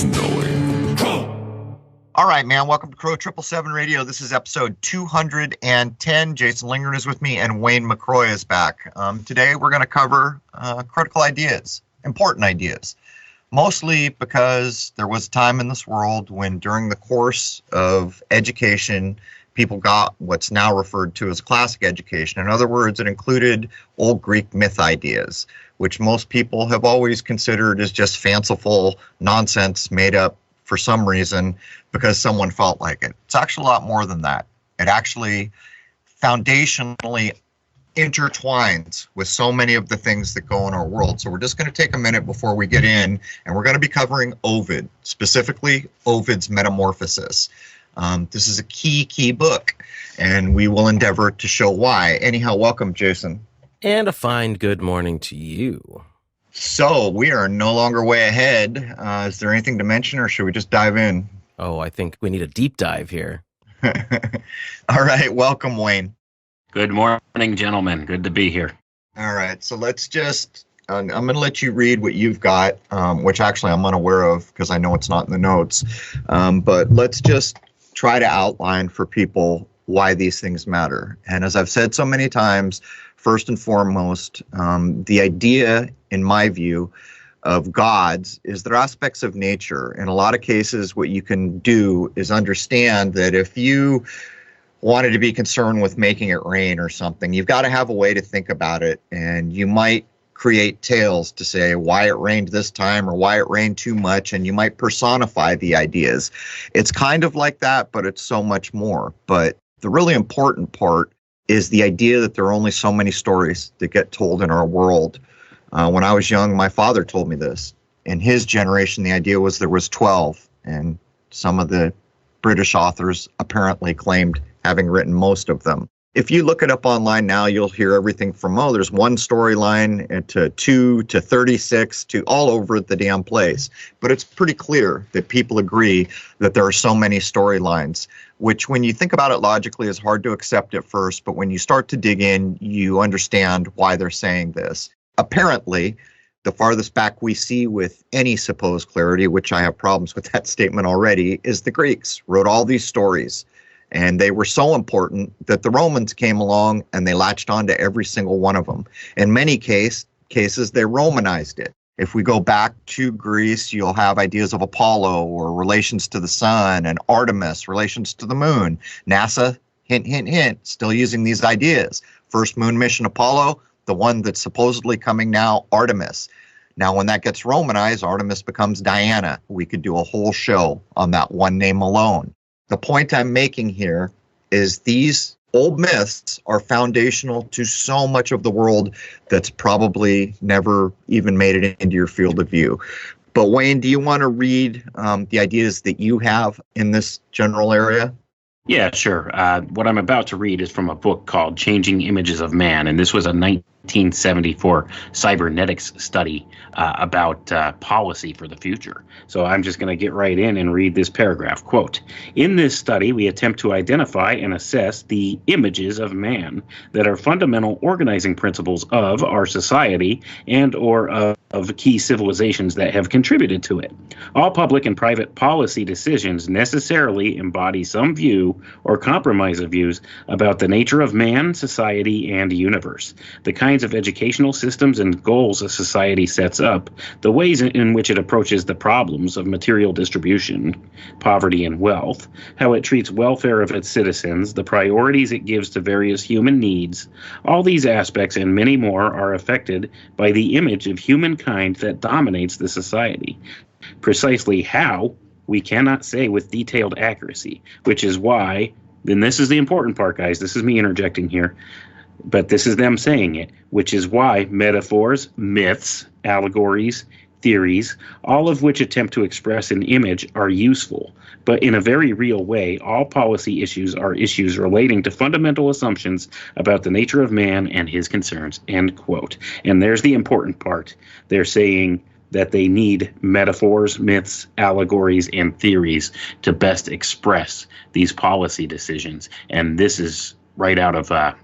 of knowing. All right, man. Welcome to Crow 777 Radio. This is episode 210. Jason Lingren is with me, and Wayne McCroy is back. Today, we're going to cover critical ideas, important ideas, mostly because there was a time in this world when, during the course of education, people got what's now referred to as classic education. In other words, it included old Greek myth ideas, which most people have always considered as just fanciful nonsense made up for some reason because someone felt like it. It's actually a lot more than that. It actually foundationally intertwines with so many of the things that go in our world. So we're just going to take a minute before we get in, and we're going to be covering Ovid, specifically Ovid's Metamorphoses. This is a key book, and we will endeavor to show why. Anyhow, welcome, Jason. And a fine good morning to you. So we are no longer way ahead. Is there anything to mention, or should we just dive in? Oh, I think we need a deep dive here. All right. Welcome, Wayne. Good morning, gentlemen. Good to be here. All right. So let's just, I'm going to let you read what you've got, which actually I'm unaware of because I know it's not in the notes. But let's just try to outline for people why these things matter. And as I've said so many times, first and foremost, the idea, in my view, of gods is they're aspects of nature. In a lot of cases, what you can do is understand that if you wanted to be concerned with making it rain or something, you've got to have a way to think about it. And you might create tales to say why it rained this time or why it rained too much, and you might personify the ideas. It's kind of like that, but it's so much more. But the really important part is the idea that there are only so many stories that get told in our world. When I was young, my father told me this. In his generation, the idea was there was 12, and some of the British authors apparently claimed having written most of them. If you look it up online now, you'll hear everything from, there's one storyline to 2 to 36 to all over the damn place. But it's pretty clear that people agree that there are so many storylines, which when you think about it logically is hard to accept at first. But when you start to dig in, you understand why they're saying this. Apparently, the farthest back we see with any supposed clarity, which I have problems with that statement already, is the Greeks wrote all these stories. And they were so important that the Romans came along and they latched onto every single one of them. In many cases, they Romanized it. If we go back to Greece, you'll have ideas of Apollo or relations to the sun, and Artemis, relations to the moon. NASA, hint, hint, hint, still using these ideas. First moon mission Apollo, the one that's supposedly coming now, Artemis. Now, when that gets Romanized, Artemis becomes Diana. We could do a whole show on that one name alone. The point I'm making here is these old myths are foundational to so much of the world that's probably never even made it into your field of view. But Wayne, do you want to read the ideas that you have in this general area? Yeah, sure. What I'm about to read is from a book called Changing Images of Man, and this was a 1974 cybernetics study about policy for the future. So I'm just going to get right in and read this paragraph. Quote, "In this study, we attempt to identify and assess the images of man that are fundamental organizing principles of our society and or of key civilizations that have contributed to it. All public and private policy decisions necessarily embody some view or compromise of views about the nature of man, society, and universe, the kinds of educational systems and goals a society sets up, the ways in which it approaches the problems of material distribution, poverty, and wealth, how it treats welfare of its citizens, the priorities it gives to various human needs. All these aspects and many more are affected by the image of humankind that dominates the society. Precisely how, we cannot say with detailed accuracy, which is why, and this is the important part, guys, this is me interjecting here, but this is them saying it, which is why metaphors, myths, allegories, theories, all of which attempt to express an image, are useful. But in a very real way, all policy issues are issues relating to fundamental assumptions about the nature of man and his concerns," end quote. And there's the important part. They're saying that they need metaphors, myths, allegories, and theories to best express these policy decisions. And this is right out of a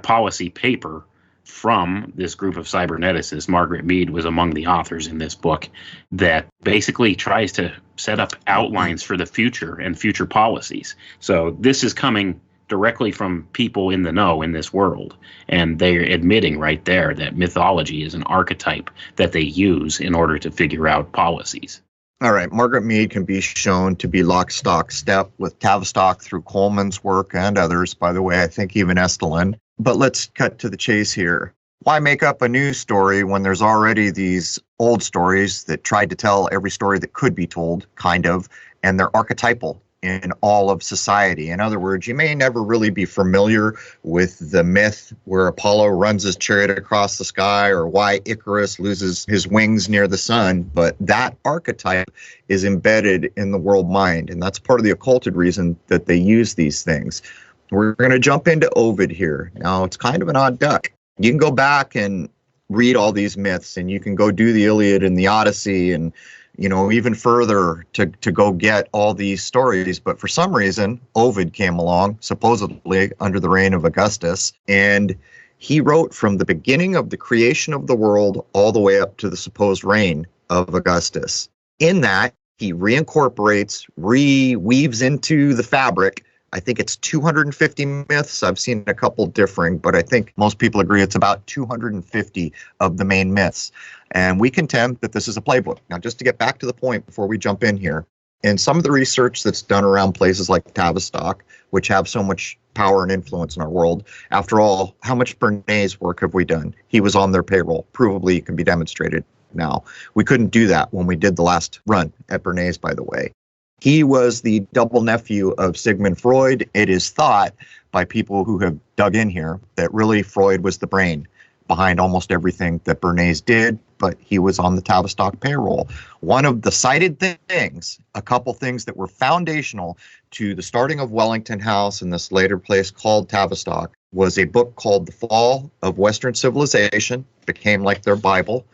policy paper from this group of cyberneticists. Margaret Mead was among the authors in this book that basically tries to set up outlines for the future and future policies. So this is coming directly from people in the know in this world. And they're admitting right there that mythology is an archetype that they use in order to figure out policies. All right, Margaret Mead can be shown to be lock, stock, step with Tavistock through Coleman's work and others, by the way, I think even Estelin. But let's cut to the chase here. Why make up a new story when there's already these old stories that tried to tell every story that could be told, kind of, and they're archetypal in all of society? In other words, you may never really be familiar with the myth where Apollo runs his chariot across the sky or why Icarus loses his wings near the sun, but that archetype is embedded in the world mind, and that's part of the occulted reason that they use these things. We're going to jump into Ovid here. Now, it's kind of an odd duck. You can go back and read all these myths, and you can go do the Iliad and the Odyssey and even further to go get all these stories. But for some reason, Ovid came along, supposedly under the reign of Augustus, and he wrote from the beginning of the creation of the world all the way up to the supposed reign of Augustus. In that, he reincorporates, reweaves into the fabric, I think it's 250 myths. I've seen a couple differing, but I think most people agree it's about 250 of the main myths. And we contend that this is a playbook. Now, just to get back to the point before we jump in here, in some of the research that's done around places like Tavistock, which have so much power and influence in our world, after all, how much Bernays' work have we done? He was on their payroll. Provably, it can be demonstrated now. We couldn't do that when we did the last run at Bernays, by the way. He was the double nephew of Sigmund Freud. It is thought by people who have dug in here that really Freud was the brain behind almost everything that Bernays did, but he was on the Tavistock payroll. One of the cited things, a couple things that were foundational to the starting of Wellington House and this later place called Tavistock, was a book called The Fall of Western Civilization, became like their Bible.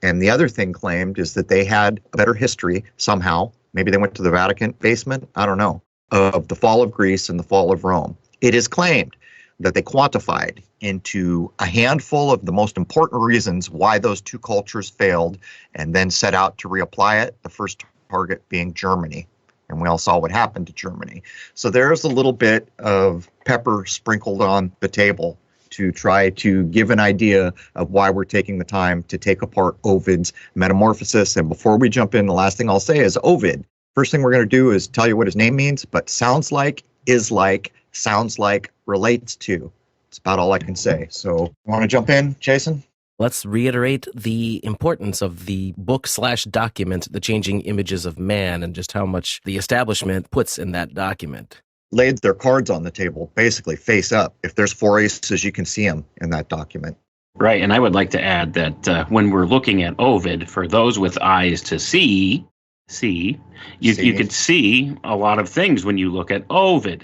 And the other thing claimed is that they had a better history somehow. Maybe they went to the Vatican basement, I don't know, of the fall of Greece and the fall of Rome. It is claimed that they quantified into a handful of the most important reasons why those two cultures failed and then set out to reapply it, the first target being Germany. And we all saw what happened to Germany. So there's a little bit of pepper sprinkled on the table to try to give an idea of why we're taking the time to take apart Ovid's Metamorphoses. And before we jump in, the last thing I'll say is Ovid. First thing we're going to do is tell you what his name means, but sounds like, is like, sounds like, relates to. It's about all I can say. So, want to jump in, Jason? Let's reiterate the importance of the book/document, The Changing Images of Man, and just how much the establishment puts in that document. Laid their cards on the table, basically face up. If there's four aces, you can see them in that document. Right, and I would like to add that when we're looking at Ovid, for those with eyes to see, you could see a lot of things when you look at Ovid.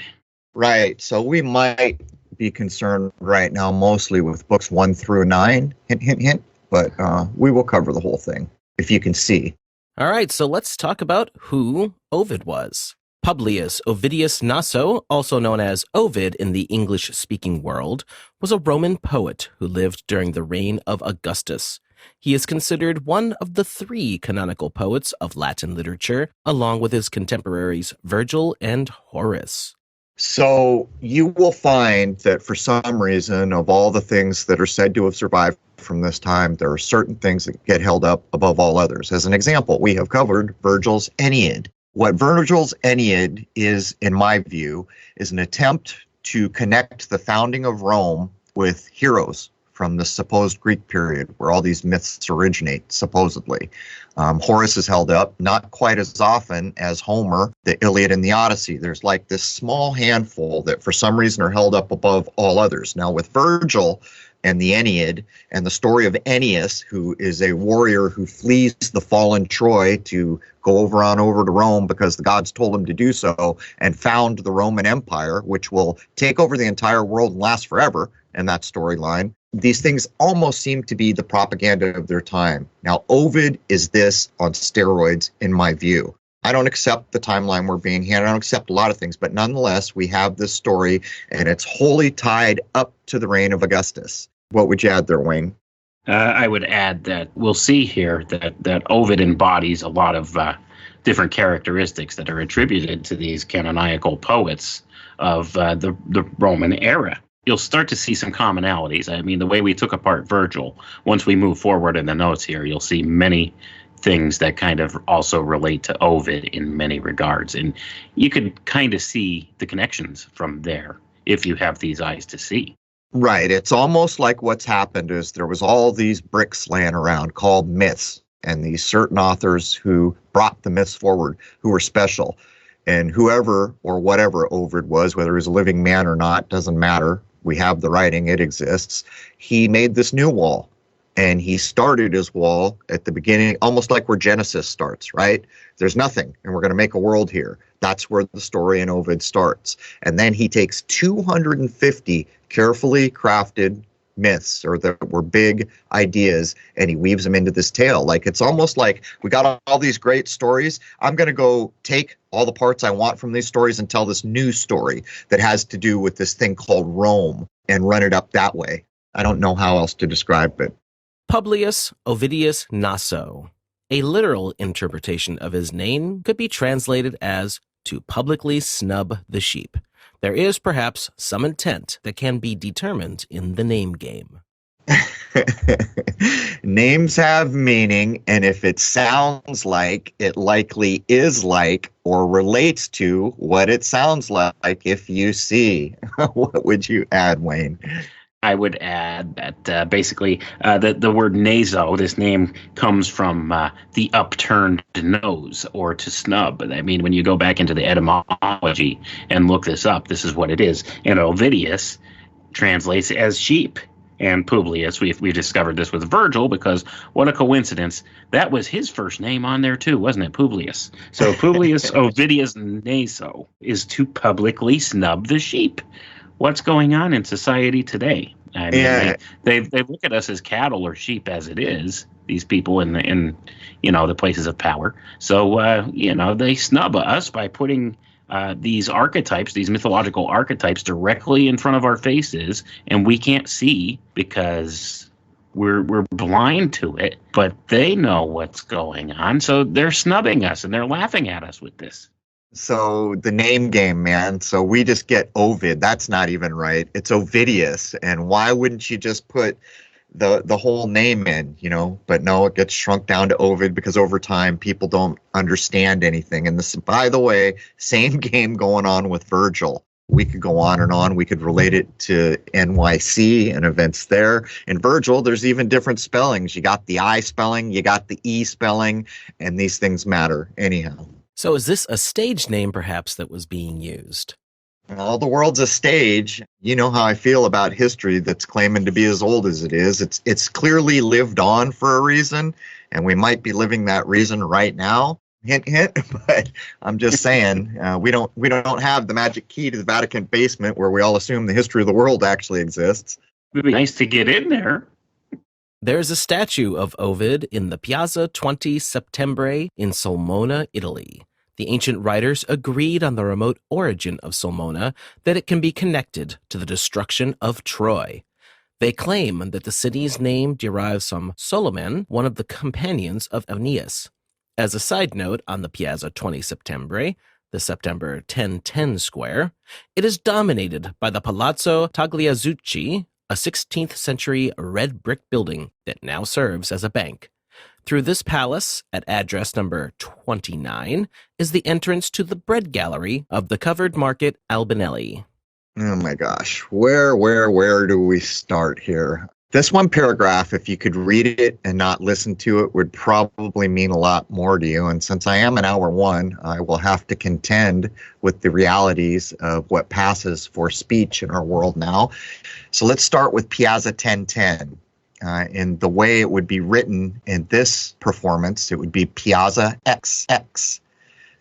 Right, so we might be concerned right now mostly with books 1 through 9, hint, hint, hint, but we will cover the whole thing, if you can see. All right, so let's talk about who Ovid was. Publius Ovidius Naso, also known as Ovid in the English-speaking world, was a Roman poet who lived during the reign of Augustus. He is considered one of the 3 canonical poets of Latin literature, along with his contemporaries Virgil and Horace. So you will find that for some reason, of all the things that are said to have survived from this time, there are certain things that get held up above all others. As an example, we have covered Virgil's Aeneid. What Virgil's Aeneid is, in my view, is an attempt to connect the founding of Rome with heroes from the supposed Greek period where all these myths originate, supposedly. Horace is held up, not quite as often as Homer, the Iliad and the Odyssey. There's like this small handful that for some reason are held up above all others. Now with Virgil and the Aeneid and the story of Aeneas, who is a warrior who flees the fallen Troy to go over to Rome because the gods told him to do so, and found the Roman Empire, which will take over the entire world and last forever in that storyline. These things almost seem to be the propaganda of their time. Now, Ovid is this on steroids, in my view. I don't accept the timeline we're being handed. I don't accept a lot of things, but nonetheless, we have this story, and it's wholly tied up to the reign of Augustus. What would you add there, Wayne? I would add that we'll see here that Ovid embodies a lot of different characteristics that are attributed to these canonical poets of the Roman era. You'll start to see some commonalities. I mean, the way we took apart Virgil, once we move forward in the notes here, you'll see many things that kind of also relate to Ovid in many regards. And you can kind of see the connections from there if you have these eyes to see. Right. It's almost like what's happened is there was all these bricks laying around called myths, and these certain authors who brought the myths forward who were special. And whoever or whatever Ovid was, whether he was a living man or not, doesn't matter. We have the writing, it exists. He made this new wall, and he started his wall at the beginning, almost like where Genesis starts, right? There's nothing, and we're going to make a world here. That's where the story in Ovid starts. And then he takes 250 carefully crafted myths, or that were big ideas, and he weaves them into this tale. Like, it's almost like we got all these great stories. I'm going to go take all the parts I want from these stories and tell this new story that has to do with this thing called Rome and run it up that way. I don't know how else to describe it. Publius Ovidius Naso. A literal interpretation of his name could be translated as to publicly snub the sheep. There is perhaps some intent that can be determined in the name game. Names have meaning, and if it sounds like, it likely is like or relates to what it sounds like if you see. What would you add, Wayne? I would add that basically the word naso, this name comes from the upturned nose, or to snub. I mean, when you go back into the etymology and look this up, this is what it is. And Ovidius translates as sheep. And Publius, we discovered this with Virgil, because what a coincidence. That was his first name on there too, wasn't it? Publius. So Publius Ovidius Naso is to publicly snub the sheep. What's going on in society today? I mean, they look at us as cattle or sheep as it is. These people in the places of power. So they snub us by putting these archetypes, these mythological archetypes, directly in front of our faces, and we can't see because we're blind to it. But they know what's going on, so they're snubbing us and they're laughing at us with this. So the name game, man. So we just get Ovid. That's not even right. It's Ovidius. And why wouldn't you just put the whole name in, But no, it gets shrunk down to Ovid because over time people don't understand anything. And this, by the way, same game going on with Virgil. We could go on and on. We could relate it to NYC and events there. In Virgil, there's even different spellings. You got the I spelling, you got the E spelling, and these things matter anyhow. So is this a stage name, perhaps, that was being used? Well, the world's a stage. You know how I feel about history that's claiming to be as old as it is. It's clearly lived on for a reason, and we might be living that reason right now. Hint, hint. But I'm just saying, we don't have the magic key to the Vatican basement where we all assume the history of the world actually exists. It would be nice to get in there. There's a statue of Ovid in the Piazza 20 Settembre in Sulmona, Italy. The ancient writers agreed on the remote origin of Sulmona, that it can be connected to the destruction of Troy. They claim that the city's name derives from Solomon, one of the companions of Aeneas. As a side note, on the Piazza 20 Settembre, the September 1010 square, it is dominated by the Palazzo Tagliazucchi, a 16th century red brick building that now serves as a bank. Through this palace, at address number 29, is the entrance to the bread gallery of the covered market Albinelli. Oh my gosh, where do we start here? This one paragraph, if you could read it and not listen to it, would probably mean a lot more to you. And since I am an hour one, I will have to contend with the realities of what passes for speech in our world now. So let's start with Piazza 1010. In the way it would be written in this performance, it would be Piazza XX.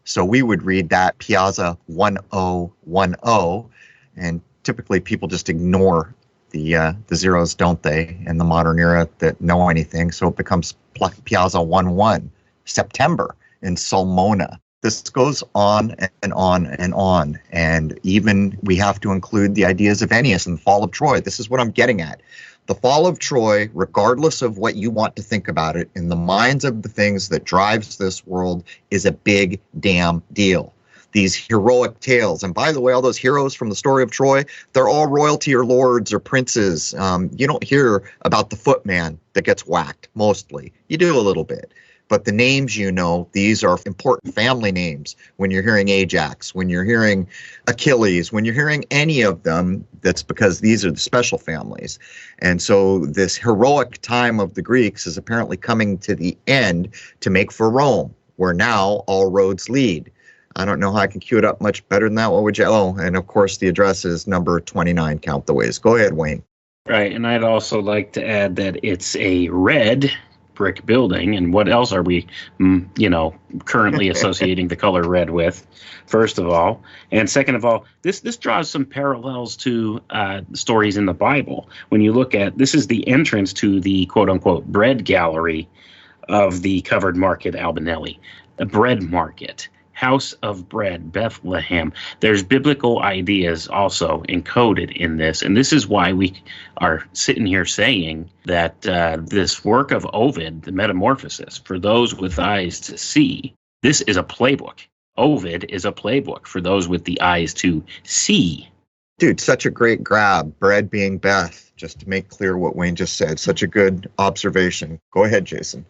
So we would read that Piazza 1010, and typically people just ignore the zeros, don't they, in the modern era that know anything. So it becomes Piazza 11, September in Sulmona. This goes on and on and on. And even we have to include the ideas of Aeneas and the fall of Troy. This is what I'm getting at. The fall of Troy, regardless of what you want to think about it, in the minds of the things that drives this world, is a big damn deal. These heroic tales. And by the way, all those heroes from the story of Troy, they're all royalty or lords or princes. You don't hear about the footman that gets whacked, mostly. You do a little bit. But the names, these are important family names. When you're hearing Ajax, when you're hearing Achilles, when you're hearing any of them, that's because these are the special families. And so this heroic time of the Greeks is apparently coming to the end to make for Rome, where now all roads lead. I don't know how I can cue it up much better than that. What would you? Oh, and of course the address is number 29, count the ways. Go ahead, Wayne. Right, and I'd also like to add that it's a red brick building, and what else are we, currently associating the color red with, first of all. And second of all, this draws some parallels to stories in the Bible. When you look at, this is the entrance to the quote-unquote bread gallery of the covered market Albanelli, a bread market. House of Bread, Bethlehem. There's biblical ideas also encoded in this. And this is why we are sitting here saying that this work of Ovid, the Metamorphoses, for those with eyes to see, this is a playbook. Ovid is a playbook for those with the eyes to see. Dude, such a great grab. Bread being Beth, just to make clear what Wayne just said. Such a good observation. Go ahead, Jason.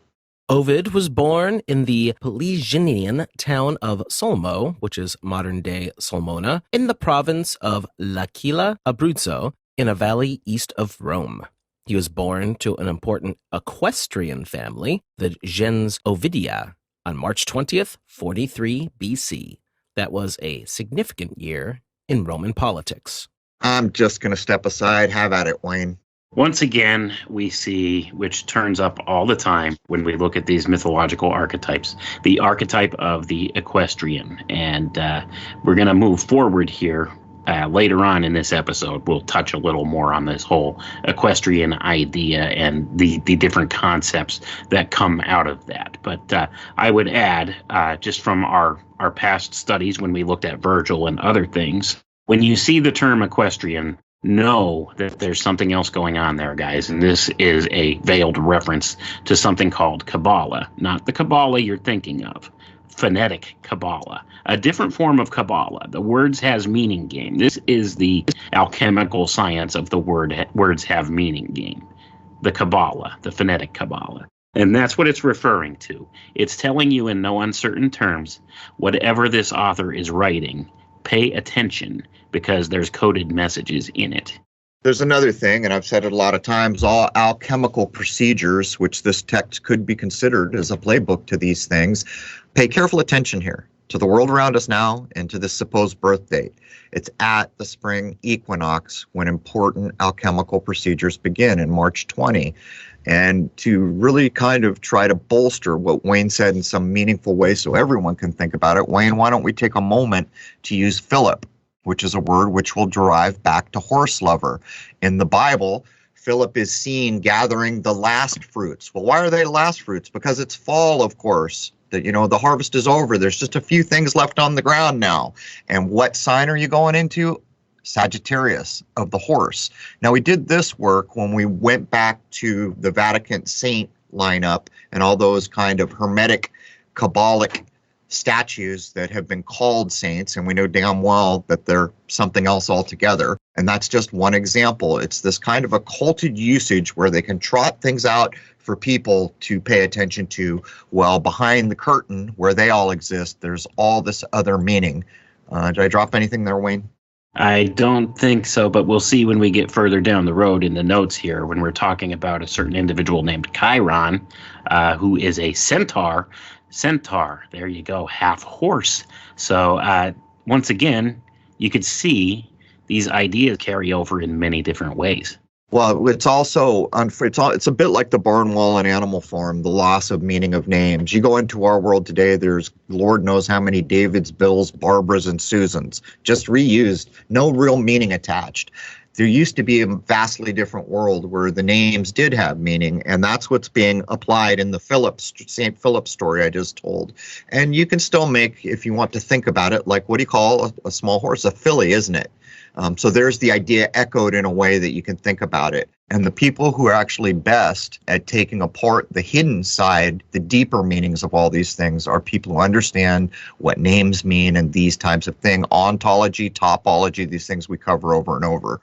Ovid was born in the Pelasgian town of Solmo, which is modern-day Sulmona, in the province of L'Aquila Abruzzo, in a valley east of Rome. He was born to an important equestrian family, the gens Ovidia, on March 20th, 43 BC. That was a significant year in Roman politics. I'm just going to step aside. Have at it, Wayne. Once again, we see, which turns up all the time when we look at these mythological archetypes, the archetype of the equestrian. And we're going to move forward here. Later on in this episode, we'll touch a little more on this whole equestrian idea and the different concepts that come out of that. But I would add, just from our past studies when we looked at Virgil and other things, when you see the term equestrian, know that there's something else going on there, guys, and this is a veiled reference to something called Kabbalah. Not the Kabbalah you're thinking of, phonetic Kabbalah, a different form of Kabbalah. The words has meaning game. This is the alchemical science of the words have meaning game. The Kabbalah, the phonetic Kabbalah. And that's what it's referring to. It's telling you in no uncertain terms, whatever this author is writing, pay attention, because there's coded messages in it. There's another thing, and I've said it a lot of times, all alchemical procedures, which this text could be considered as a playbook to these things, pay careful attention here to the world around us now and to this supposed birth date. It's at the spring equinox when important alchemical procedures begin in March 20. And to really kind of try to bolster what Wayne said in some meaningful way so everyone can think about it, Wayne, why don't we take a moment to use Philip, which is a word which will derive back to horse lover. In the Bible, Philip is seen gathering the last fruits. Well, why are they last fruits? Because it's fall, of course. The harvest is over. There's just a few things left on the ground now. And what sign are you going into? Sagittarius, of the horse. Now, we did this work when we went back to the Vatican saint lineup and all those kind of hermetic, Kabbalic statues that have been called saints, and we know damn well that they're something else altogether. And that's just one example. It's this kind of occulted usage where they can trot things out for people to pay attention to. Well, behind the curtain, where they all exist, there's all this other meaning. Did I drop anything there, Wayne? I don't think so, but we'll see when we get further down the road in the notes here when we're talking about a certain individual named Chiron, who is a centaur. Centaur, there you go, half horse. So once again, you could see these ideas carry over in many different ways. Well, it's also it's a bit like the barn wall in animal farm, the loss of meaning of names. You go into our world today, there's Lord knows how many Davids, Bills, Barbaras, and Susans, just reused, no real meaning attached. There used to be a vastly different world where the names did have meaning, and that's what's being applied in the St. Philip story I just told. And you can still make, if you want to think about it, like what do you call a small horse? A filly, isn't it? So there's the idea echoed in a way that you can think about it. And the people who are actually best at taking apart the hidden side, the deeper meanings of all these things, are people who understand what names mean and these types of things. Ontology, topology, these things we cover over and over.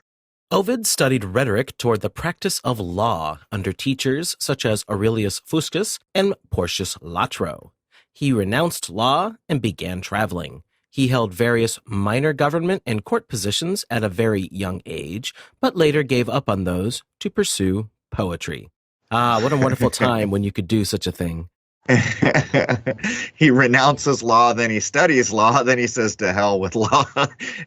Ovid studied rhetoric toward the practice of law under teachers such as Aurelius Fuscus and Porcius Latro. He renounced law and began traveling. He held various minor government and court positions at a very young age, but later gave up on those to pursue poetry. Ah, what a wonderful time when you could do such a thing. He renounces law, then he studies law, then he says to hell with law,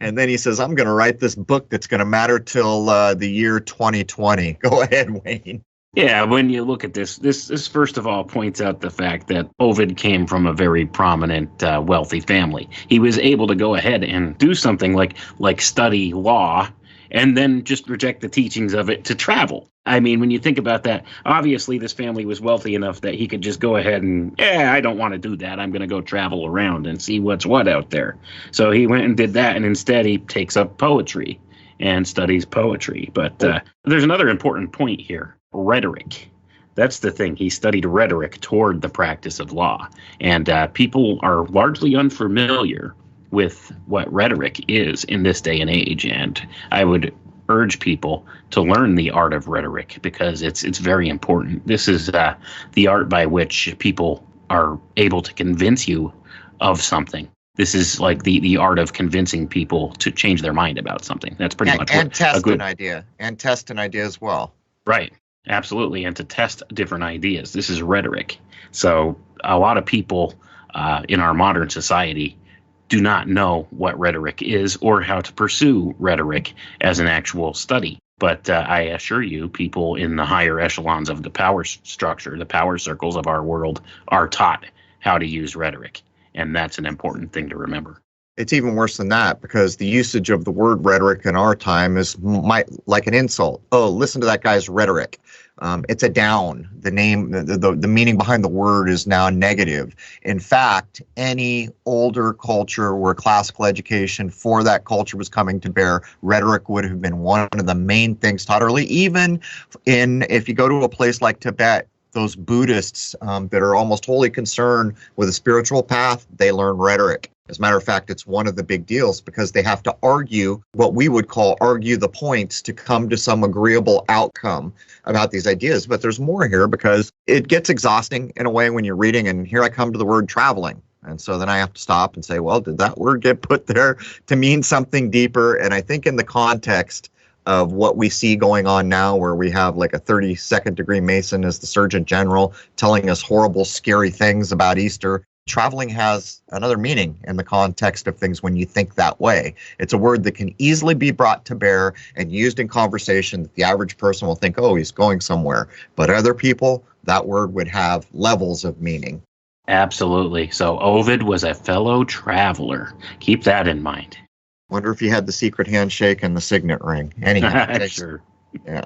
and then he says, I'm going to write this book that's going to matter till the year 2020. Go ahead, Wayne. Yeah, when you look at this first of all points out the fact that Ovid came from a very prominent, wealthy family. He was able to go ahead and do something like study law and then just reject the teachings of it to travel. I mean, when you think about that, obviously this family was wealthy enough that he could just go ahead and, I don't want to do that. I'm going to go travel around and see what's what out there. So he went and did that, and instead he takes up poetry and studies poetry. But there's another important point here. Rhetoric. That's the thing. He studied rhetoric toward the practice of law. And people are largely unfamiliar with what rhetoric is in this day and age. And I would urge people to learn the art of rhetoric because it's very important. This is the art by which people are able to convince you of something. This is like the art of convincing people to change their mind about something. That's pretty much and test an idea. And test an idea as well. Right. Absolutely. And to test different ideas. This is rhetoric. So a lot of people in our modern society do not know what rhetoric is or how to pursue rhetoric as an actual study. But I assure you, people in the higher echelons of the power structure, the power circles of our world, are taught how to use rhetoric. And that's an important thing to remember. It's even worse than that because the usage of the word rhetoric in our time is like an insult. Oh, listen to that guy's rhetoric. It's a down. The name, the meaning behind the word is now negative. In fact, any older culture where classical education for that culture was coming to bear, rhetoric would have been one of the main things taught early. Even if you go to a place like Tibet, those Buddhists that are almost wholly concerned with a spiritual path, they learn rhetoric. As a matter of fact, it's one of the big deals because they have to argue what we would call argue the points to come to some agreeable outcome about these ideas. But there's more here because it gets exhausting in a way when you're reading. And here I come to the word traveling. And so then I have to stop and say, well, did that word get put there to mean something deeper? And I think in the context of what we see going on now, where we have like a 32nd degree Mason as the Surgeon General telling us horrible, scary things about Easter, traveling has another meaning in the context of things when you think that way. It's a word that can easily be brought to bear and used in conversation that the average person will think, oh, he's going somewhere. But other people, that word would have levels of meaning. Absolutely. So Ovid was a fellow traveler. Keep that in mind. Wonder if he had the secret handshake and the signet ring. Anyhow, sure. Yeah.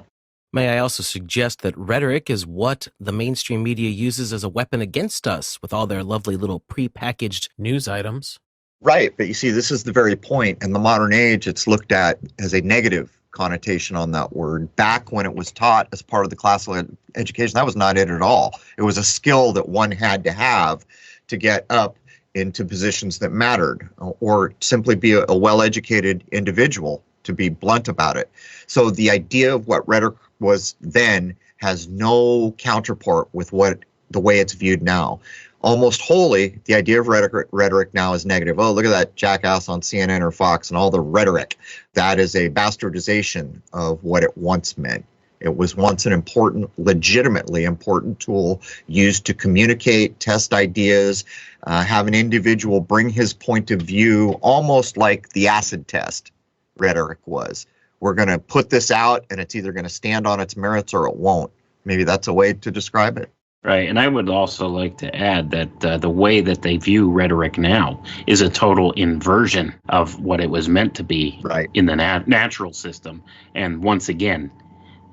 May I also suggest that rhetoric is what the mainstream media uses as a weapon against us with all their lovely little prepackaged news items. Right. But you see, this is the very point. In the modern age, it's looked at as a negative connotation on that word. Back when it was taught as part of the classical education, that was not it at all. It was a skill that one had to have to get up into positions that mattered, or simply be a well-educated individual, to be blunt about it. So the idea of what rhetoric was then has no counterpart with the way it's viewed now. Almost wholly, the idea of rhetoric now is negative. Oh, look at that jackass on CNN or Fox and all the rhetoric. That is a bastardization of what it once meant. It was once an important, legitimately important tool used to communicate, test ideas, have an individual bring his point of view, almost like the acid test rhetoric was. We're going to put this out, and it's either going to stand on its merits or it won't. Maybe that's a way to describe it. Right. And I would also like to add that the way that they view rhetoric now is a total inversion of what it was meant to be in the natural system. And once again,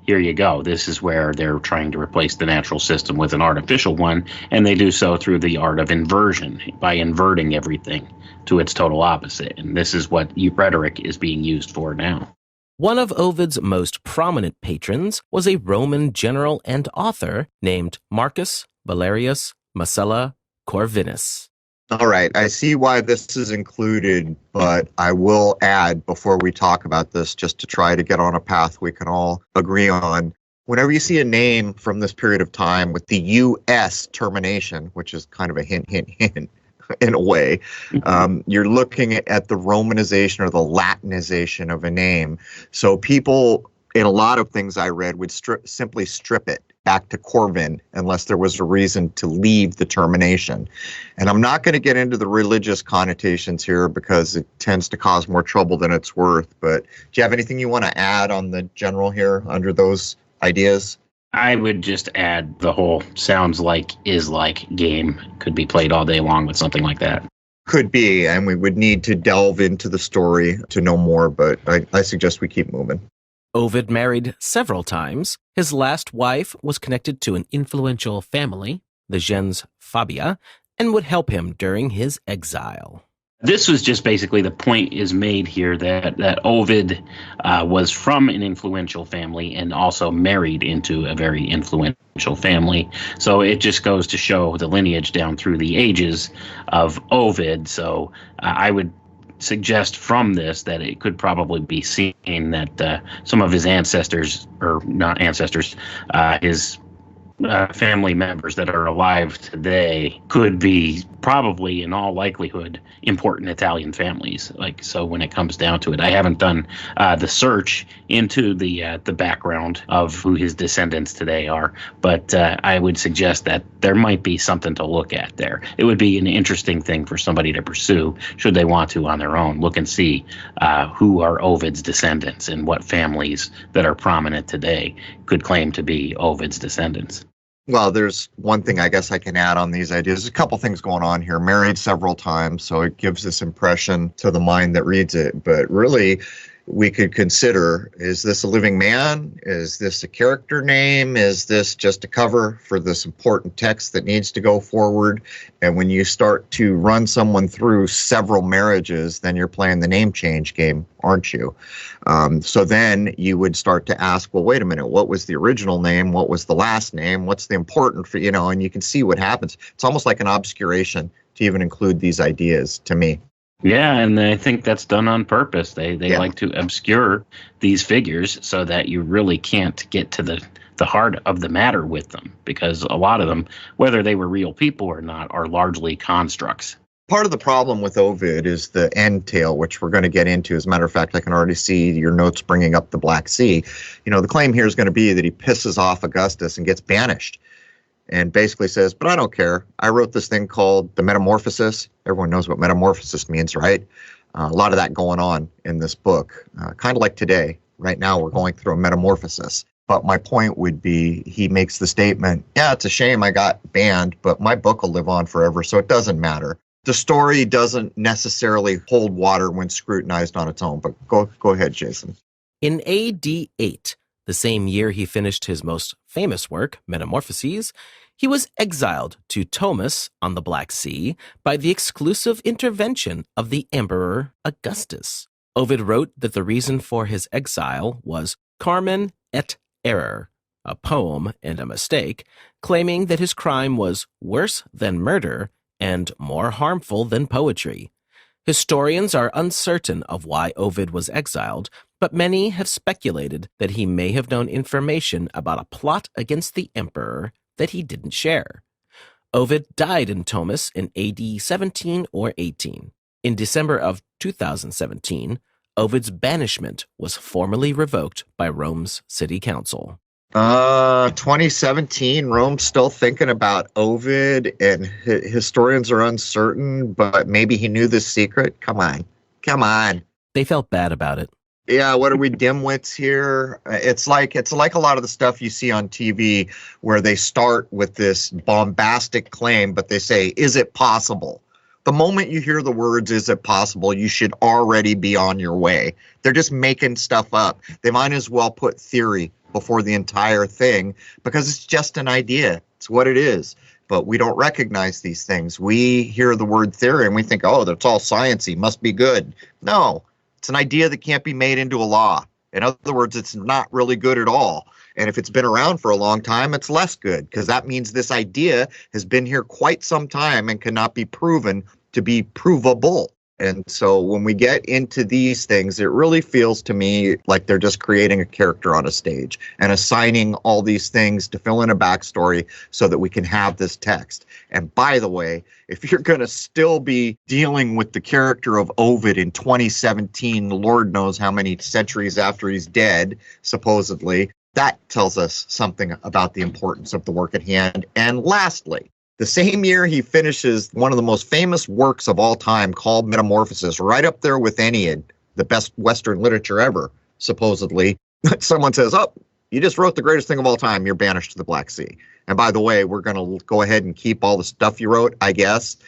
here you go. This is where they're trying to replace the natural system with an artificial one, and they do so through the art of inversion, by inverting everything to its total opposite. And this is what rhetoric is being used for now. One of Ovid's most prominent patrons was a Roman general and author named Marcus Valerius Masella Corvinus. All right, I see why this is included, but I will add before we talk about this, just to try to get on a path we can all agree on. Whenever you see a name from this period of time with the US termination, which is kind of a hint, hint, hint in a way, you're looking at the Romanization or the Latinization of a name. So people, in a lot of things I read, would simply strip it back to Corvin unless there was a reason to leave the termination. And I'm not going to get into the religious connotations here because it tends to cause more trouble than it's worth. But do you have anything you want to add on the general here under those ideas? I would just add the whole sounds like is like game could be played all day long with something like that. Could be, and we would need to delve into the story to know more, but I suggest we keep moving. Ovid married several times. His last wife was connected to an influential family, the gens Fabia, and would help him during his exile. This was just basically the point is made here that Ovid was from an influential family and also married into a very influential family. So it just goes to show the lineage down through the ages of Ovid. So I would suggest from this that it could probably be seen that some of his ancestors, or not ancestors, his family members that are alive today could be probably in all likelihood important Italian families. Like, so when it comes down to it, I haven't done the search into the background of who his descendants today are, but I would suggest that there might be something to look at there. It would be an interesting thing for somebody to pursue should they want to on their own. Look and see who are Ovid's descendants and what families that are prominent today could claim to be Ovid's descendants. Well, there's one thing I guess I can add on these ideas. There's a couple things going on here. Married several times, so it gives this impression to the mind that reads it. But really, we could consider, is this a living man? Is this a character name? Is this just a cover for this important text that needs to go forward? And when you start to run someone through several marriages, then you're playing the name change game, aren't you? So then you would start to ask, well, wait a minute, what was the original name? What was the last name? What's the important for, and you can see what happens. It's almost like an obscuration to even include these ideas to me. Yeah, and I think that's done on purpose. They like to obscure these figures so that you really can't get to the heart of the matter with them, because a lot of them, whether they were real people or not, are largely constructs. Part of the problem with Ovid is the end tale, which we're going to get into. As a matter of fact, I can already see your notes bringing up the Black Sea. The claim here is going to be that he pisses off Augustus and gets banished and basically says, but I don't care. I wrote this thing called the Metamorphoses. Everyone knows what metamorphosis means, right? A lot of that going on in this book, kind of like today. Right now, we're going through a metamorphosis. But my point would be, he makes the statement, yeah, it's a shame I got banned, but my book will live on forever, so it doesn't matter. The story doesn't necessarily hold water when scrutinized on its own, but go ahead, Jason. In AD 8, the same year he finished his most famous work, Metamorphoses, he was exiled to Tomis on the Black Sea by the exclusive intervention of the Emperor Augustus. Ovid wrote that the reason for his exile was Carmen et error, a poem and a mistake, claiming that his crime was worse than murder and more harmful than poetry. Historians are uncertain of why Ovid was exiled, but many have speculated that he may have known information about a plot against the emperor that he didn't share. Ovid died in Tomis in AD 17 or 18. In December of 2017, Ovid's banishment was formally revoked by Rome's city council. 2017, Rome's still thinking about Ovid, and historians are uncertain, but maybe he knew this secret. Come on. They felt bad about it. Yeah, what are we dimwits here? It's like a lot of the stuff you see on TV where they start with this bombastic claim, but they say, is it possible? The moment you hear the words, is it possible, you should already be on your way. They're just making stuff up. They might as well put theory before the entire thing because it's just an idea. It's what it is. But we don't recognize these things. We hear the word theory and we think, oh, that's all sciencey, must be good. No, it's an idea that can't be made into a law. In other words, it's not really good at all. And if it's been around for a long time, it's less good, because that means this idea has been here quite some time and cannot be proven to be provable. And so when we get into these things, it really feels to me like they're just creating a character on a stage and assigning all these things to fill in a backstory so that we can have this text. And by the way, if you're going to still be dealing with the character of Ovid in 2017, Lord knows how many centuries after he's dead, supposedly, that tells us something about the importance of the work at hand. And lastly, the same year he finishes one of the most famous works of all time called Metamorphoses, right up there with Aeneid, the best Western literature ever, supposedly. Someone says, oh, you just wrote the greatest thing of all time. You're banished to the Black Sea. And by the way, we're going to go ahead and keep all the stuff you wrote, I guess.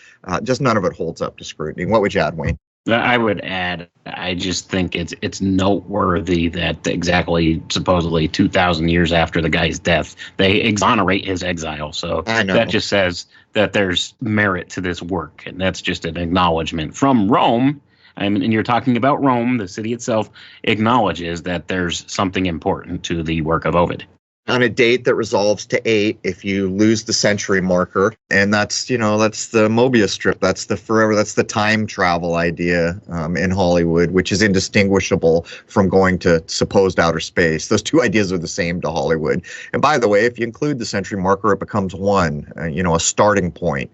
Just none of it holds up to scrutiny. What would you add, Wayne? I would add, I just think it's noteworthy that exactly supposedly 2,000 years after the guy's death, they exonerate his exile. So that just says that there's merit to this work. And that's just an acknowledgement from Rome. I mean, and you're talking about Rome, the city itself acknowledges that there's something important to the work of Ovid. On a date that resolves to 8 if you lose the century marker. And that's the Mobius strip. That's the time travel idea in Hollywood, which is indistinguishable from going to supposed outer space. Those two ideas are the same to Hollywood. And by the way, if you include the century marker, it becomes one, a starting point.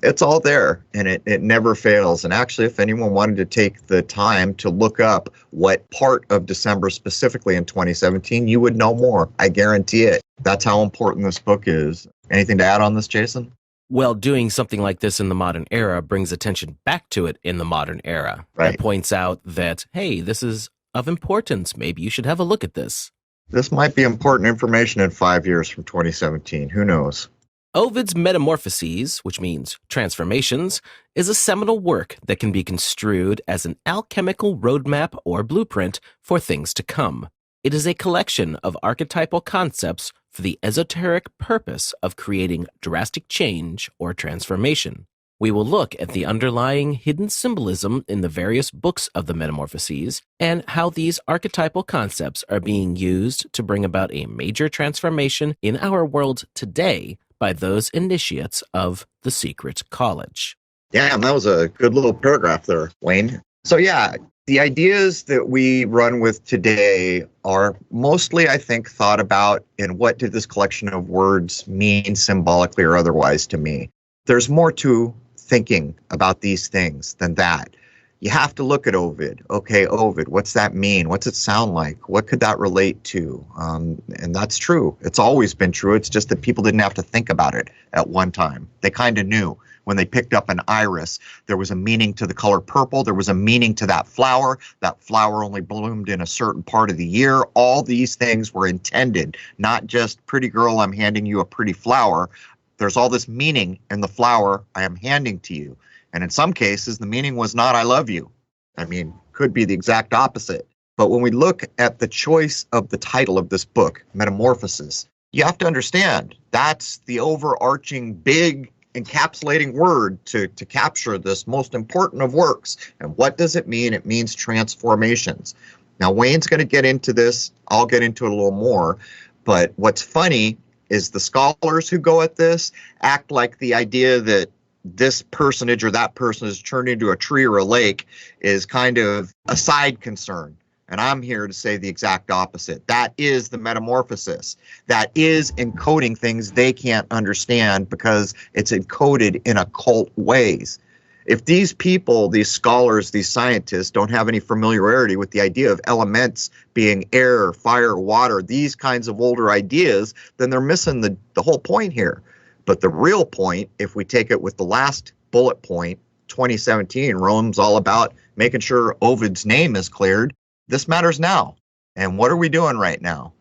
It's all there, and it never fails. And actually, if anyone wanted to take the time to look up what part of December specifically in 2017, you would know more. I guarantee it. That's how important this book is. Anything to add on this, Jason? Well, doing something like this in the modern era brings attention back to it in the modern era. Right. It points out that, hey, this is of importance. Maybe you should have a look at this. This might be important information in 5 years from 2017. Who knows? Ovid's Metamorphoses, which means transformations, is a seminal work that can be construed as an alchemical roadmap or blueprint for things to come. It is a collection of archetypal concepts for the esoteric purpose of creating drastic change or transformation. We will look at the underlying hidden symbolism in the various books of the Metamorphoses and how these archetypal concepts are being used to bring about a major transformation in our world today by those initiates of the secret college. Yeah, and that was a good little paragraph there, Wayne. So yeah, the ideas that we run with today are mostly, I think, thought about in what did this collection of words mean symbolically or otherwise to me. There's more to thinking about these things than that. You have to look at Ovid. Okay, Ovid, what's that mean? What's it sound like? What could that relate to? And that's true. It's always been true. It's just that people didn't have to think about it at one time. They kind of knew. When they picked up an iris, there was a meaning to the color purple. There was a meaning to that flower. That flower only bloomed in a certain part of the year. All these things were intended, not just, pretty girl, I'm handing you a pretty flower. There's all this meaning in the flower I am handing to you. And in some cases, the meaning was not, I love you. I mean, could be the exact opposite. But when we look at the choice of the title of this book, Metamorphoses, you have to understand that's the overarching big encapsulating word to capture this most important of works. And what does it mean? It means transformations. Now, Wayne's going to get into this. I'll get into it a little more. But what's funny is the scholars who go at this act like the idea that this personage or that person is turned into a tree or a lake is kind of a side concern. And I'm here to say the exact opposite. That is the metamorphosis. That is encoding things they can't understand because it's encoded in occult ways. If these people, these scholars, these scientists don't have any familiarity with the idea of elements being air, fire, water, these kinds of older ideas, then they're missing the whole point here. But the real point, if we take it with the last bullet point, 2017, Rome's all about making sure Ovid's name is cleared. This matters now. And what are we doing right now?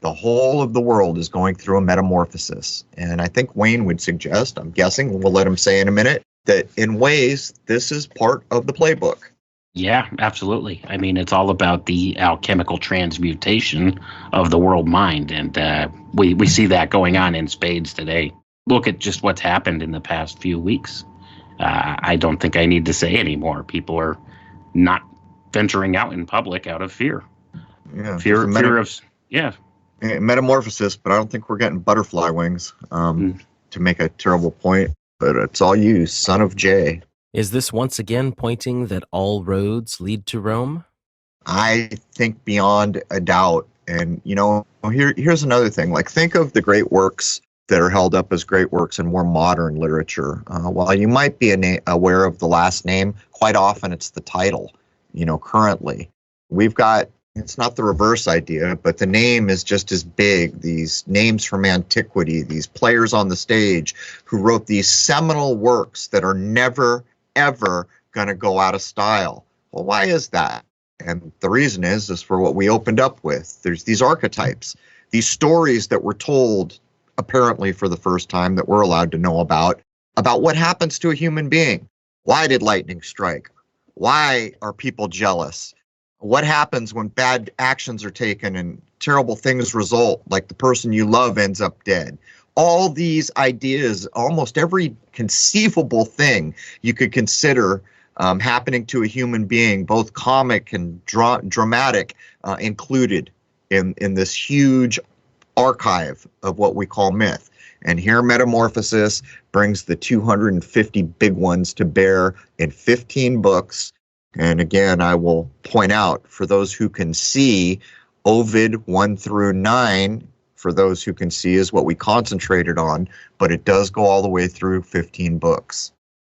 The whole of the world is going through a metamorphosis. And I think Wayne would suggest, I'm guessing, we'll let him say in a minute, that in ways, this is part of the playbook. Yeah, absolutely. I mean, it's all about the alchemical transmutation of the world mind. And we see that going on in spades today. Look at just what's happened in the past few weeks. I don't think I need to say anymore. People are not venturing out in public out of fear. Yeah, Fear of, yeah. Metamorphosis, but I don't think we're getting butterfly wings to make a terrible point. But it's all you, son of Jay. Is this once again pointing that all roads lead to Rome? I think beyond a doubt. And, here's another thing. Like, think of the great works that are held up as great works in more modern literature. While you might be aware of the last name, quite often it's the title, currently. We've got, it's not the reverse idea, but the name is just as big. These names from antiquity, these players on the stage who wrote these seminal works that are never, ever going to go out of style. Well, why is that? And the reason is for what we opened up with. There's these archetypes, these stories that were told apparently for the first time that we're allowed to know about what happens to a human being. Why did lightning strike? Why are people jealous? What happens when bad actions are taken and terrible things result, like the person you love ends up dead? All these ideas, almost every conceivable thing you could consider happening to a human being, both comic and dramatic, included in this huge archive of what we call myth. And here Metamorphoses brings the 250 big ones to bear in 15 books. And again, I will point out, for those who can see, Ovid 1 through 9, for those who can see, is what we concentrated on, but it does go all the way through 15 books.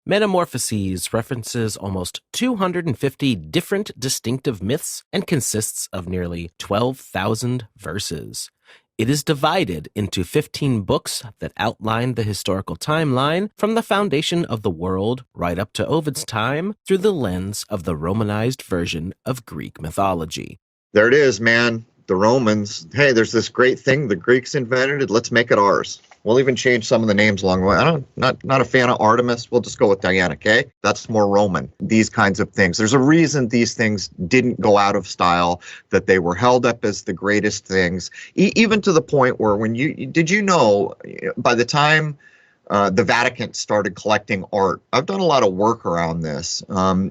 Metamorphoses references almost 250 different distinctive myths and consists of nearly 12,000 verses. It is divided into 15 books that outline the historical timeline from the foundation of the world right up to Ovid's time through the lens of the Romanized version of Greek mythology. There it is, man. The Romans. Hey, there's this great thing the Greeks invented. Let's make it ours. We'll even change some of the names along the way. Not a fan of Artemis. We'll just go with Diana, okay? That's more Roman. These kinds of things. There's a reason these things didn't go out of style, that they were held up as the greatest things, even to the point where did you know, by the time the Vatican started collecting art, I've done a lot of work around this.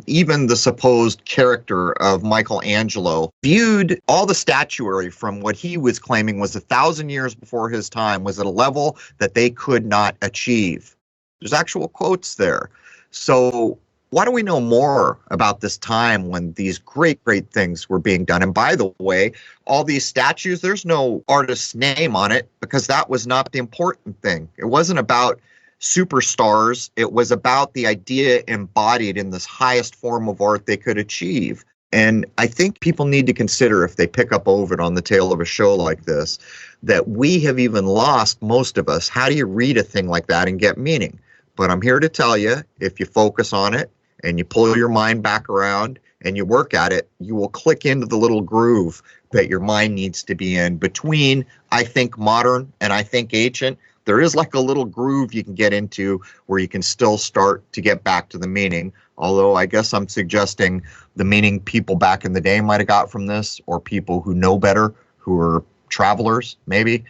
Even the supposed character of Michelangelo viewed all the statuary from what he was claiming was 1,000 years before his time was at a level that they could not achieve. There's actual quotes there. So why don't we know more about this time when these great, great things were being done? And by the way, all these statues, there's no artist's name on it because that was not the important thing. It wasn't about superstars. It was about the idea embodied in this highest form of art they could achieve. And I think people need to consider, if they pick up Ovid on the tail of a show like this, that we have even lost, most of us. How do you read a thing like that and get meaning? But I'm here to tell you, if you focus on it and you pull your mind back around and you work at it, you will click into the little groove that your mind needs to be in between, I think, modern and I think ancient. There is like a little groove you can get into where you can still start to get back to the meaning. Although I guess I'm suggesting the meaning people back in the day might have got from this, or people who know better, who are travelers, maybe,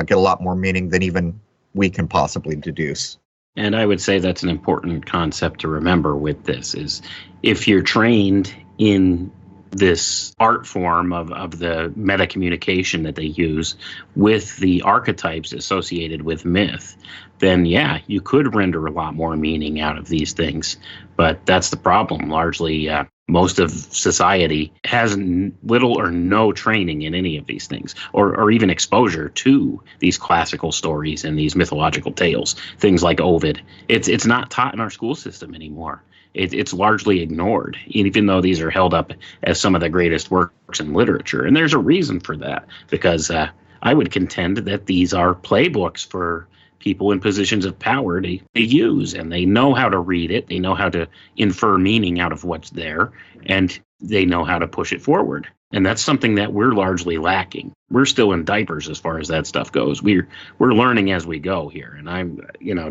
get a lot more meaning than even we can possibly deduce. And I would say that's an important concept to remember with this, is if you're trained in this art form of the meta communication that they use with the archetypes associated with myth, then yeah, you could render a lot more meaning out of these things. But that's the problem. Largely, most of society has little or no training in any of these things, or even exposure to these classical stories and these mythological tales. Things like Ovid. It's not taught in our school system anymore. It's largely ignored, even though these are held up as some of the greatest works in literature. And there's a reason for that, because I would contend that these are playbooks for people in positions of power to use, and they know how to read it. They know how to infer meaning out of what's there, and they know how to push it forward. And that's something that we're largely lacking. We're still in diapers as far as that stuff goes. We're learning as we go here. And I'm,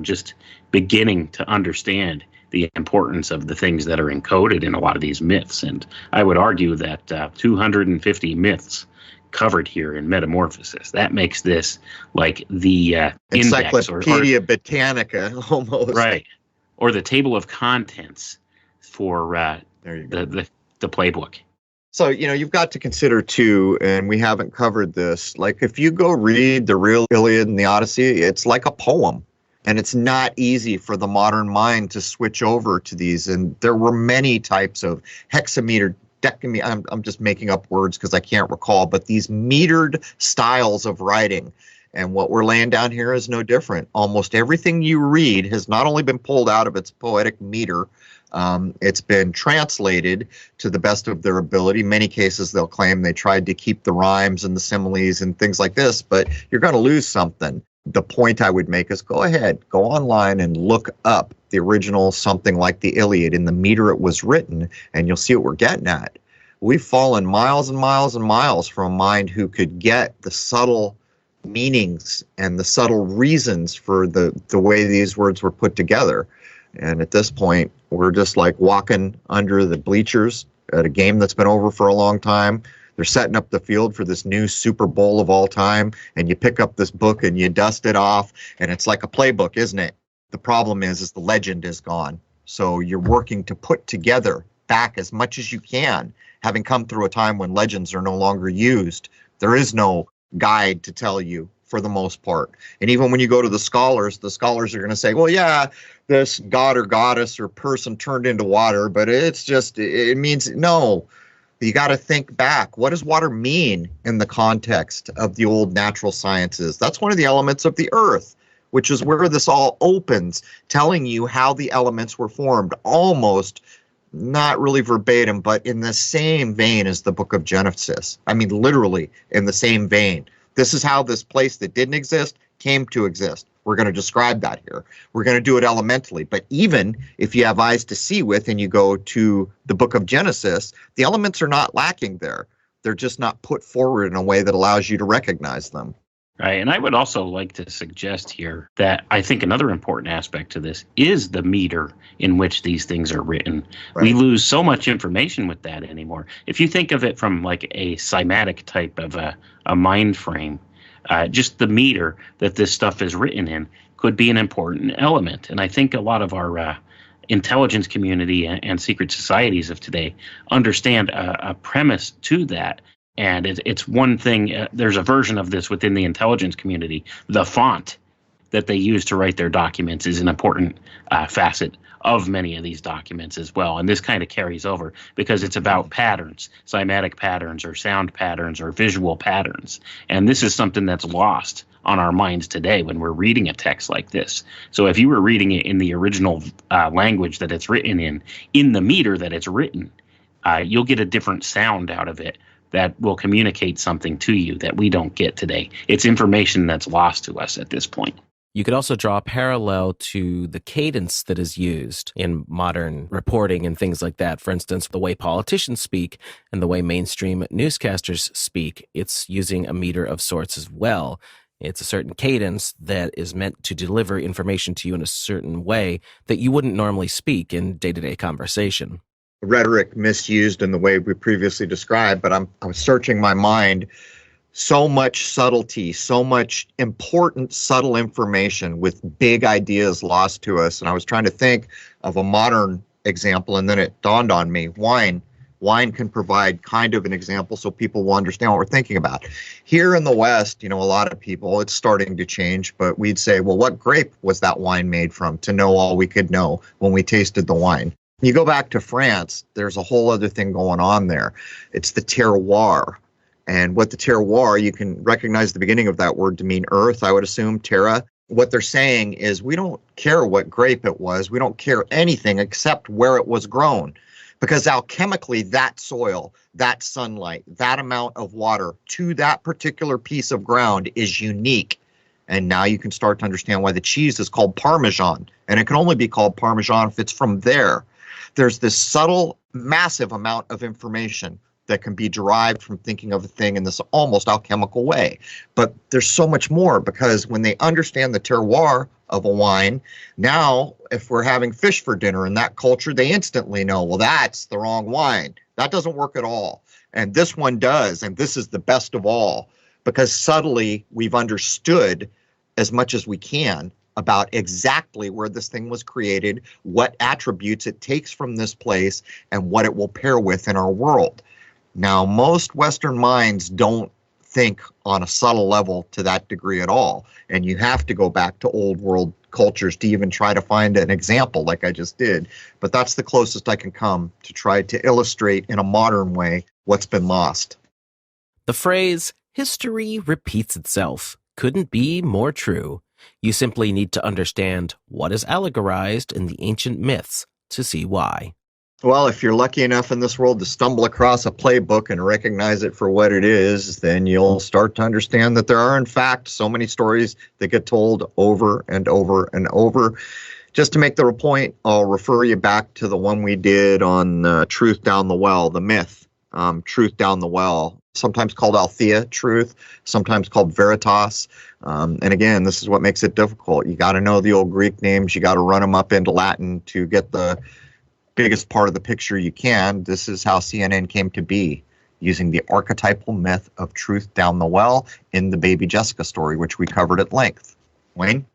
just beginning to understand the importance of the things that are encoded in a lot of these myths. And I would argue that 250 myths covered here in Metamorphoses, that makes this like the Encyclopedia Britannica almost. Right. Or the table of contents for the playbook. So, you've got to consider too, and we haven't covered this, like if you go read the real Iliad and the Odyssey, it's like a poem. And it's not easy for the modern mind to switch over to these. And there were many types of hexameter, decameter, I'm just making up words because I can't recall, but these metered styles of writing. And what we're laying down here is no different. Almost everything you read has not only been pulled out of its poetic meter, it's been translated to the best of their ability. Many cases they'll claim they tried to keep the rhymes and the similes and things like this, but you're going to lose something. The point I would make is go ahead, go online and look up the original something like the Iliad in the meter it was written, and you'll see what we're getting at. We've fallen miles and miles and miles from a mind who could get the subtle meanings and the subtle reasons for the way these words were put together. And at this point, we're just like walking under the bleachers at a game that's been over for a long time. They're setting up the field for this new Super Bowl of all time, and you pick up this book and you dust it off, and it's like a playbook, isn't it? The problem is the legend is gone. So you're working to put together back as much as you can, having come through a time when legends are no longer used. There is no guide to tell you for the most part. And even when you go to the scholars are going to say, well, yeah, this god or goddess or person turned into water, but it means no. You got to think back. What does water mean in the context of the old natural sciences? That's one of the elements of the earth, which is where this all opens, telling you how the elements were formed, almost not really verbatim, but in the same vein as the book of Genesis. I mean, literally in the same vein. This is how this place that didn't exist came to exist. We're going to describe that here. We're going to do it elementally. But even if you have eyes to see with and you go to the book of Genesis, the elements are not lacking there. They're just not put forward in a way that allows you to recognize them. Right. And I would also like to suggest here that I think another important aspect to this is the meter in which these things are written. Right. We lose so much information with that anymore. If you think of it from like a cymatic type of a mind frame, just the meter that this stuff is written in could be an important element. And I think a lot of our intelligence community and secret societies of today understand a premise to that. And it's one thing, there's a version of this within the intelligence community. The font that they use to write their documents is an important facet of many of these documents as well. And this kind of carries over because it's about patterns, cymatic patterns or sound patterns or visual patterns. And this is something that's lost on our minds today when we're reading a text like this. So if you were reading it in the original language that it's written in the meter that it's written, you'll get a different sound out of it that will communicate something to you that we don't get today. It's information that's lost to us at this point. You could also draw a parallel to the cadence that is used in modern reporting and things like that. For instance, the way politicians speak and the way mainstream newscasters speak, it's using a meter of sorts as well. It's a certain cadence that is meant to deliver information to you in a certain way that you wouldn't normally speak in day-to-day conversation. Rhetoric misused in the way we previously described, but I'm searching my mind. So much subtlety, so much important, subtle information with big ideas lost to us. And I was trying to think of a modern example, and then it dawned on me, wine. Wine can provide kind of an example so people will understand what we're thinking about. Here in the West, a lot of people, it's starting to change, but we'd say, well, what grape was that wine made from, to know all we could know when we tasted the wine. You go back to France, there's a whole other thing going on there. It's the terroir. And what the terroir, you can recognize the beginning of that word to mean earth, I would assume, terra. What they're saying is we don't care what grape it was. We don't care anything except where it was grown. Because alchemically, that soil, that sunlight, that amount of water to that particular piece of ground is unique. And now you can start to understand why the cheese is called Parmesan. And it can only be called Parmesan if it's from there. There's this subtle, massive amount of information that can be derived from thinking of a thing in this almost alchemical way. But there's so much more, because when they understand the terroir of a wine, now if we're having fish for dinner in that culture, they instantly know, well, that's the wrong wine. That doesn't work at all. And this one does, and this is the best of all, because subtly we've understood as much as we can about exactly where this thing was created, what attributes it takes from this place, and what it will pair with in our world. Now, most Western minds don't think on a subtle level to that degree at all. And you have to go back to old world cultures to even try to find an example like I just did. But that's the closest I can come to try to illustrate in a modern way what's been lost. The phrase, history repeats itself, couldn't be more true. You simply need to understand what is allegorized in the ancient myths to see why. Well, if you're lucky enough in this world to stumble across a playbook and recognize it for what it is, then you'll start to understand that there are, in fact, so many stories that get told over and over and over. Just to make the point, I'll refer you back to the one we did on Truth Down the Well, the myth, Truth Down the Well, sometimes called Althea truth, sometimes called Veritas. And again, this is what makes it difficult. You got to know the old Greek names. You got to run them up into Latin to get the biggest part of the picture you can. This is how CNN came to be, using the archetypal myth of truth down the well in the Baby Jessica story, which we covered at length. Wayne?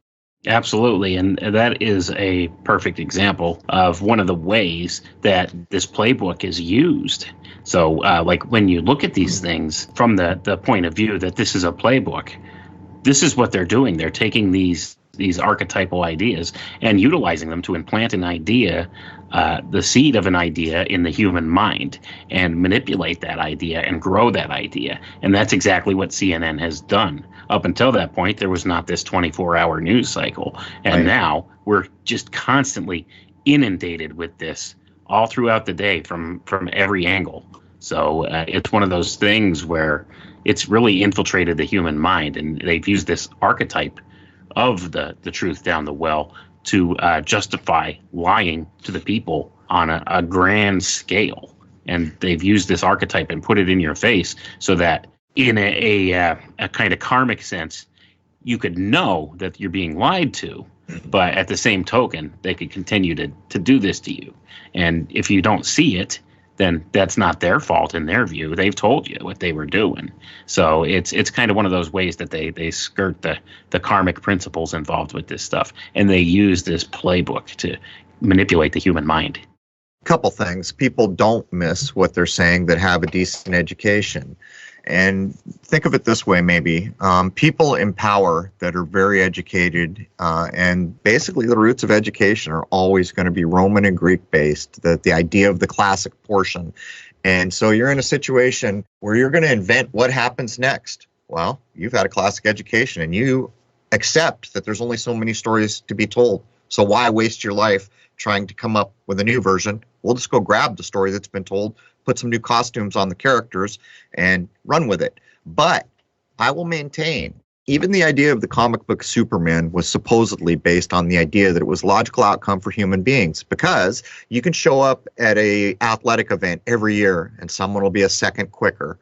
Absolutely. And that is a perfect example of one of the ways that this playbook is used. So like when you look at these things from the point of view that this is a playbook, this is what they're doing. They're taking these archetypal ideas and utilizing them to implant an idea, the seed of an idea in the human mind, and manipulate that idea and grow that idea. And that's exactly what CNN has done. Up until that point, there was not this 24-hour news cycle. And Right. Now we're just constantly inundated with this all throughout the day from every angle. So it's one of those things where it's really infiltrated the human mind, and they've used this archetype of the truth down the well to justify lying to the people on a grand scale. And they've used this archetype and put it in your face so that in a kind of karmic sense, you could know that you're being lied to, but at the same token, they could continue to do this to you. And if you don't see it, then that's not their fault in their view. They've told you what they were doing. So it's kind of one of those ways that they skirt the karmic principles involved with this stuff. And they use this playbook to manipulate the human mind. Couple things. People don't miss what they're saying that have a decent education. And think of it this way, maybe. People in power that are very educated, and basically the roots of education are always going to be Roman and Greek based, the idea of the classic portion. And so you're in a situation where you're going to invent what happens next. Well, you've had a classic education and you accept that there's only so many stories to be told. So why waste your life trying to come up with a new version? We'll just go grab the story that's been told, put some new costumes on the characters, and run with it. But I will maintain, even the idea of the comic book Superman was supposedly based on the idea that it was a logical outcome for human beings, because you can show up at a athletic event every year and someone will be a second quicker,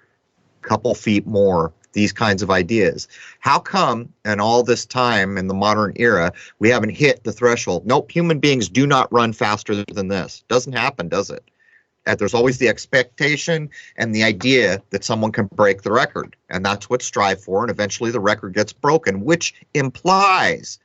couple feet more, these kinds of ideas. How come in all this time in the modern era, we haven't hit the threshold? Nope, human beings do not run faster than this. Doesn't happen, does it? And there's always the expectation and the idea that someone can break the record. And that's what strive for. And eventually the record gets broken, which implies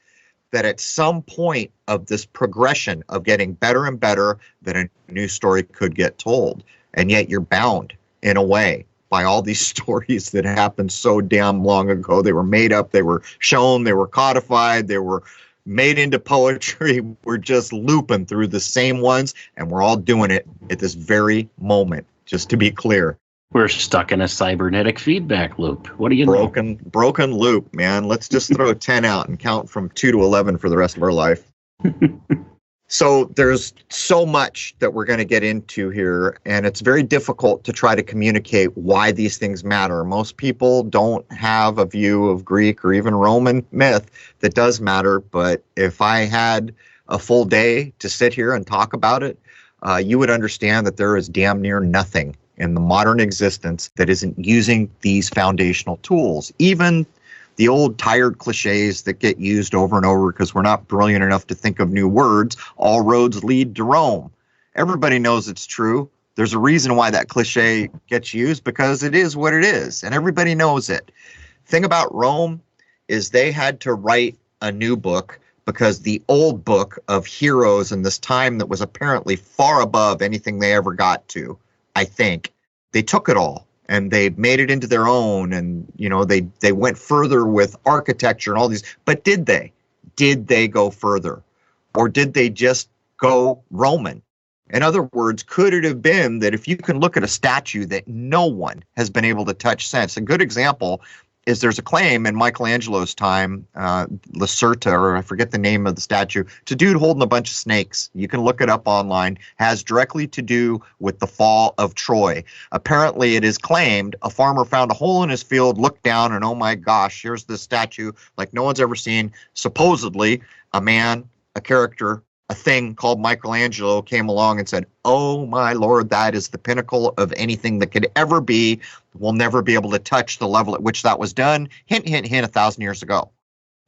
that at some point of this progression of getting better and better, that a new story could get told. And yet you're bound in a way by all these stories that happened so damn long ago. They were made up, they were shown, they were codified, they were made into poetry. We're just looping through the same ones, and we're all doing it at this very moment, just to be clear. We're stuck in a cybernetic feedback loop. What do you know? Broken loop, man. Let's just throw 10 out and count from 2 to 11 for the rest of our life. So there's so much that we're going to get into here, and it's very difficult to try to communicate why these things matter. Most people don't have a view of Greek or even Roman myth that does matter, but if I had a full day to sit here and talk about it, you would understand that there is damn near nothing in the modern existence that isn't using these foundational tools. Even the old tired cliches that get used over and over because we're not brilliant enough to think of new words, all roads lead to Rome. Everybody knows it's true. There's a reason why that cliche gets used, because it is what it is, and everybody knows it. Thing about Rome is they had to write a new book because the old book of heroes in this time that was apparently far above anything they ever got to, I think, they took it all and they made it into their own, and they went further with architecture and all these. But did they? Did they go further, or did they just go Roman? In other words, could it have been that if you can look at a statue that no one has been able to touch since? A good example is there's a claim in Michelangelo's time, Lacerta, or I forget the name of the statue, it's a dude holding a bunch of snakes. You can look it up online, has directly to do with the fall of Troy. Apparently, it is claimed a farmer found a hole in his field, looked down, and oh my gosh, here's this statue like no one's ever seen. Supposedly, a man, a character, a thing called Michelangelo came along and said, oh my Lord, that is the pinnacle of anything that could ever be. We'll never be able to touch the level at which that was done. Hint, hint, hint, 1,000 years ago.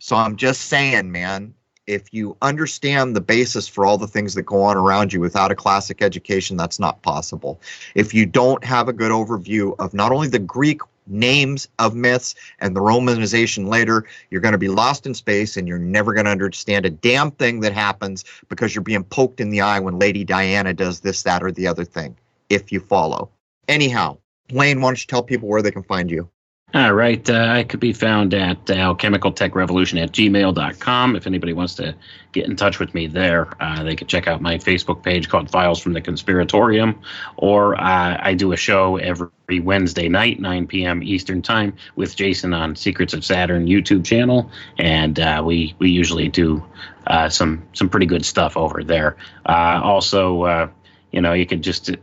So I'm just saying, man, if you understand the basis for all the things that go on around you without a classic education, that's not possible. If you don't have a good overview of not only the Greek names of myths and the Romanization later, you're going to be lost in space and you're never going to understand a damn thing that happens because you're being poked in the eye when Lady Diana does this, that, or the other thing, if you follow. Anyhow, Blaine, why don't you tell people where they can find you? All right. I could be found at alchemicaltechrevolution@gmail.com. If anybody wants to get in touch with me there, they can check out my Facebook page called Files from the Conspiratorium, or I do a show every Wednesday night, 9 p.m. Eastern Time, with Jason on Secrets of Saturn YouTube channel, and we usually do some pretty good stuff over there. Also, you could just,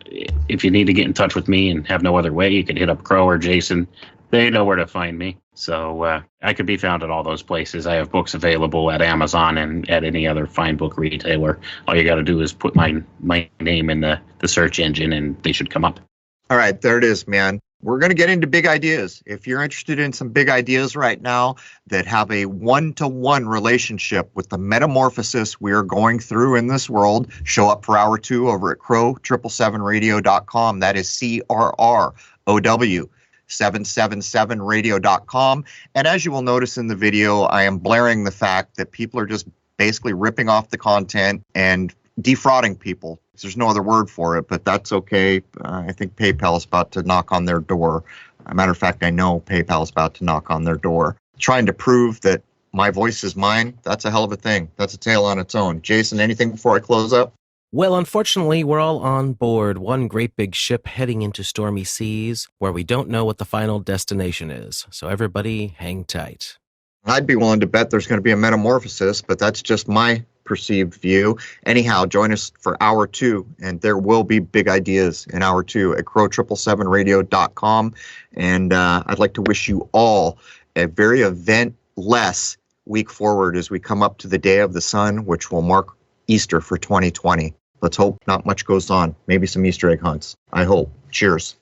if you need to get in touch with me and have no other way, you could hit up Crow or Jason. They know where to find me. So I could be found at all those places. I have books available at Amazon and at any other fine book retailer. All you got to do is put my name in the search engine and they should come up. All right, there it is, man. We're going to get into big ideas. If you're interested in some big ideas right now that have a one-to-one relationship with the metamorphosis we are going through in this world, show up for hour 2 over at crow777radio.com. That is CRROW. 777radio.com. And as you will notice in the video, I am blaring the fact that people are just basically ripping off the content and defrauding people. There's no other word for it, but that's okay. I think PayPal is about to knock on their door. As a matter of fact, I know PayPal is about to knock on their door. Trying to prove that my voice is mine, that's a hell of a thing. That's a tale on its own. Jason, anything before I close up? Well, unfortunately, we're all on board one great big ship heading into stormy seas where we don't know what the final destination is. So everybody hang tight. I'd be willing to bet there's going to be a metamorphosis, but that's just my perceived view. Anyhow, join us for hour 2, and there will be big ideas in hour 2 at crow777radio.com. And I'd like to wish you all a very event-less week forward as we come up to the Day of the Sun, which will mark Easter for 2020. Let's hope not much goes on. Maybe some Easter egg hunts. I hope. Cheers.